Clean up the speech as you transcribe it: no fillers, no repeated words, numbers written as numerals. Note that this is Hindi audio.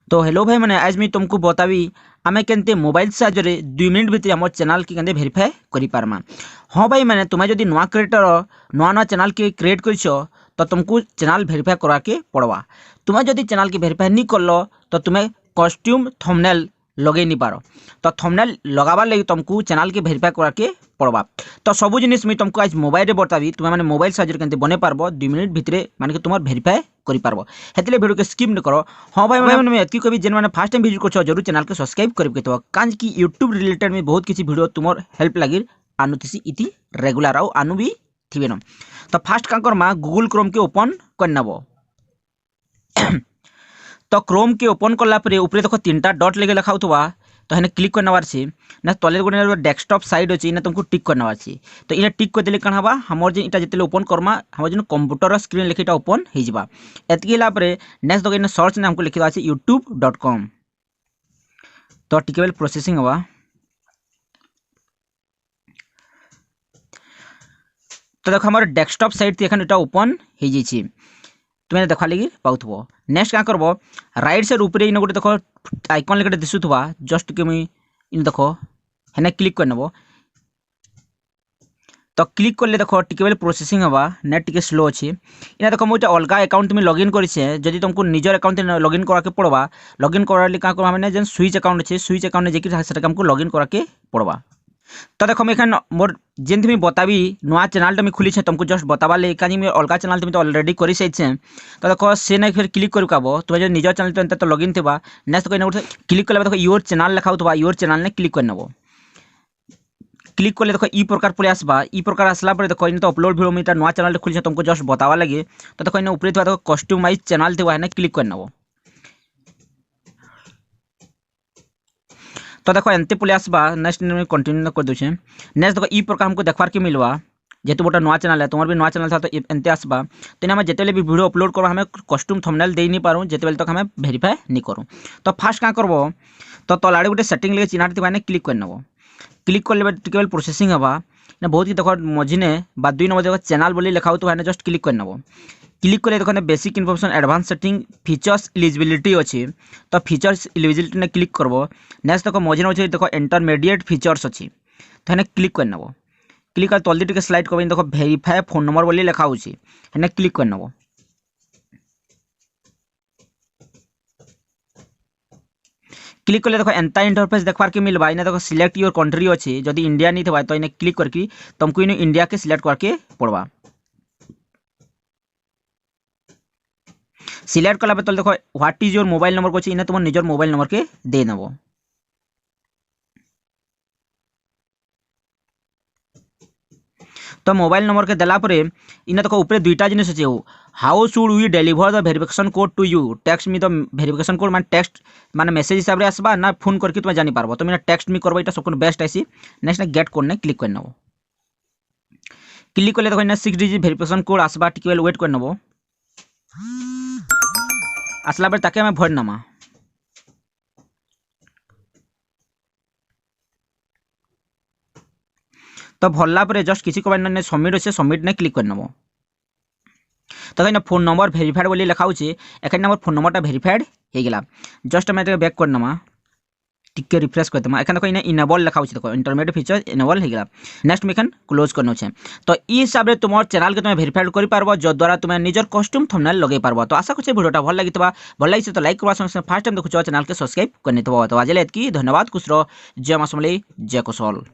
तो हेलो भाई मैंने आज मैं तुमको बतावी आमे केनते मोबाइल साहाଯ୍य 2 मिनट भितर आम चैनल की केनते वेरीफाई करि पारमा। हाँ भाई मैंने तुम्हें जदि नुआ क्रिएटर नुआ चैनल के क्रिएट करिछ तो तुमको चैनल वेरीफाई करवा के पड़वा। तुम्हें जदि चैनल की वेरीफाई नहीं करलो तो तुम्हें कॉस्ट्यूम थंबनेल लगे नहीं पारो। तो थंबनेल लगाबार लगी तुमको चैनल के वेरीफाई करा के पड़वा। तो सब जिनिस मुझे तुमको आज मोबाइल बतावी तुम्हें मैंने मोबाइल साहाଯ୍य केनते बने पारबो 2 मिनट भितर माने तुम वेरीफाई करि पारबो। हेतले वीडियो के स्किप न करो। हाँ भाई मैंने एतकी कभी जेन मैंने फर्स्ट टाइम विजिट कर जरूर चैनल के सब्सक्राइब करके तो कांज की यूट्यूब रिलेटेड में बहुत किसी वीडियो तुमर हेल्प लगी आनुतीसी इति रेगुलर आउ आनु भी थिबे न। तो फास्ट का करमा गूगल क्रोम के ओपन कर नबो। तो क्रोम के ओपन कला परे ऊपर देखो 3टा डॉट लेके लिखा होतबा तो हेने क्लिक करनवार छी ना तले गोटे डेस्कटॉप साइड अछि ना तुमको टिक करनवार छी। तो इने टिक कर देले कण हबा हमर जे इटा जते ओपन करमा हमर जे कंप्यूटर स्क्रीन लेखिटा ओपन हे जिबा। एतकी होला परे नेक्स्ट देखो इने सर्च ने हमको लिखिबा अछि youtube.com। तो टिकेबल प्रोसेसिंग हवा। तो देखो हमर डेस्कटॉप साइड एखन इटा ओपन हे जी छी तुम्हें देखा लगी पाउथबो। नेक्स्ट क्या करबो राइट साइड ऊपर इन गोटे देखो आइकन लेके दिसुथबा जस्ट के मुई इन देखो हेने क्लिक कर नबो। तो क्लिक करले देखो टिकेबल प्रोसेसिंग हवा नेट टिके स्लो अछि। इना देखो मुई अलगा अकाउंट में लॉगिन करिसे जदि तुमको निजर अकाउंट में लॉगिन करा के पड़वा लॉगिन कराले का करबा माने जेन स्विच अकाउंट अछि स्विच अकाउंट में जेकि सेटा हमको लॉगिन करा के पड़वा। तो देखो मैं मोर जेन तुम्हें बताबी नुआ चैनल मैं खुली तुमको जस्ट बतावा ले कहीं मैं अलग चैनल तुम्हें तो ऑलरेडी कर साइछे। तो देखो से नहीं फिर क्लिक करब तुम्हें जो निजर चैनल तो लॉगिन थे नेक्स्ट तो क्लिक कर देखो योर चैनल लिखा होता योर चैनल ने क्लिक कर नब। क्लिक कर देखो ई प्रकार पड़े आसबा ई प्रकार आसला देखो इन तो अपलोड वीडियो में नुआ चैनल खुली तुमको जस्ट बतावा लगे। तो देखो इन ऊपर देखो कस्टमाइज चैनल थे क्लिक कर नब। तो देखो एंते पले आसबा नेक्स्ट कंटिन्यू कर दूचे। नेक्स्ट देखो ई प्रकार हमको देखवार के मिलवा जेहेतु गोटे नुआ चैनल है तुम्हार भी नुआ चैनल था तो एंते आसबा तेना हमें जिते भी वीडियो अपलोड करो हमें कस्ट्यूम थंबनेल दे नहीं पारूँ जिते तक हमें वेरीफाई नहीं करूँ। तो फास्ट क्या करबो तो तलाड़े गोटे सेटिंग लगे चिन्हाट थी क्लिक कर नब। क्लिक कर टिकेबल प्रोसेसिंग हवा बहुत ही देखो मझीने बा 2 नंबर देखो चैनल बोली लिखा हो तो जस्ट क्लिक कर नब। क्लिक कर देखो basic information advance setting features eligibility अच्छी तो फीचर्स एलिजिबिलिटी ने क्लिक करबो। नेक्स्ट देखो मझीने अच्छे देखो इंटरमीडिएट फीचर्स अच्छी तो हेने क्लिक कर नब। क्लिक कर तल्दी टिके स्लाइड कर देखो वेरीफाई फोन नंबर बोली लिखा होची हेने क्लिक कर नब। क्लिक कर देखो एंता इंटरफेस देखवार के मिलवा इना देखो सिलेक्ट योर कंट्री अच्छी जदि इंडिया नहीं थे तो इन्हें क्लिक करके तुमको इन इंडिया के सिलेक्ट करके पड़वा। सिलेक्ट कला तो देखो what is your mobile number को इन्हें तुम निजर मोबाइल नंबर के दे नब। तो मोबाइल नंबर के देला परे इना देखो ऊपर 2टा जिनिस अच्छे how should we deliver the verification code to you text me the verification code माने टेक्स्ट माने मेसेज हिसाब रे आसबा ना फोन करके तुम जानी पारबो। तो मैं टेक्स्ट मी करबो इटा सबको बेस्ट आसी। नेक्स्ट गेट कोड ने क्लिक कर नबो। क्लिक करले देखो इना 6 डिजिट वेरिफिकेशन कोड आसबा टिकेल वेट कर नबो। आसला पर ताके हमें भर नमा। तो भरला पर जस्ट किसी को सबमिट अच्छे सबमिट ने क्लिक कर नब। तो कहीं फोन नंबर वेरीफाइड बोली लिखा होची एखन नंबर फोन नंबरटा वेरीफाइड हो गला। जस्ट मैं बैक कर नमा टिके रिफ्रेश कर देमा। एखन देखो इने इनेबल लिखा होची देखो इंटरमीडिएट फीचर इनेबल हो गला। नेक्स्ट में एखन क्लोज करनो छे। तो ई हिसाब रे तुम चैनल के तुम वेरीफाइड करि पारबो जो द्वारा तुम निजर कस्ट्यूम थंबनेल लगे पारबो। तो आशा करछे वीडियोटा भल लागितबा भल लागिसे तो लाइक करबा संगे फर्स्ट टाइम देखुछो चैनल के सब्सक्राइब करने तो आजिले एतकी धन्यवाद खुश रहो जय मां समले जय कुशल।